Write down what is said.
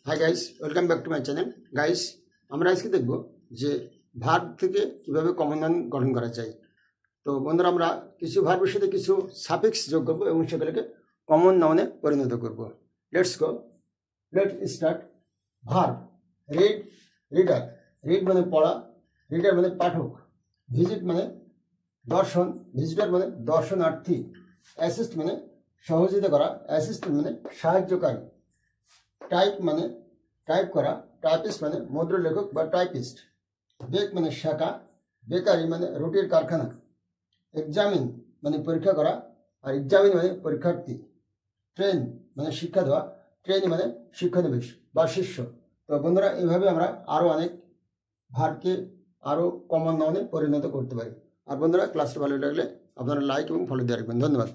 Hi guys, welcome back to my channel. Guys, আমরা আজকে দেখব যে ভার্ব থেকে কিভাবে কমন নাউন গঠন করা যায়। তো বন্ধুরা, আমরা কিছু ভার্বের সাথে কিছু সাফিক্স যোগ করব এবং সেগুলোকে কমন নাউনে পরিণত করব। Let's go, let start. Verb read, reader. Read মানে পড়া, রিডার মানে পাঠক, ভিজিট মানে দর্শন, ভিজিটর মানে দর্শনার্থী, অ্যাসিস্ট মানে সহযোগিতা করা, অ্যাসিস্ট্যান্ট মানে সাহায্যকারী, টাইপ মানে টাইপ করা, টাইপিস্ট মানে মুদ্র লেখক বা টাইপিস্ট, বেক মানে শাখা, বেকারি মানে রুটির কারখানা, এক্সামিন মানে পরীক্ষা করা আর এক্সামিন মানে পরীক্ষার্থী, ট্রেন মানে শিক্ষা দেওয়া, ট্রেন মানে শিক্ষানবিশ বা শিষ্য। তো বন্ধুরা, এইভাবে আমরা আরও অনেক ভার্বকে আরও কমন নাউনে পরিণত করতে পারি। আর বন্ধুরা, ক্লাসটা ভালো লাগলে আপনারা লাইক এবং ফলো দিয়ে রাখবেন। ধন্যবাদ।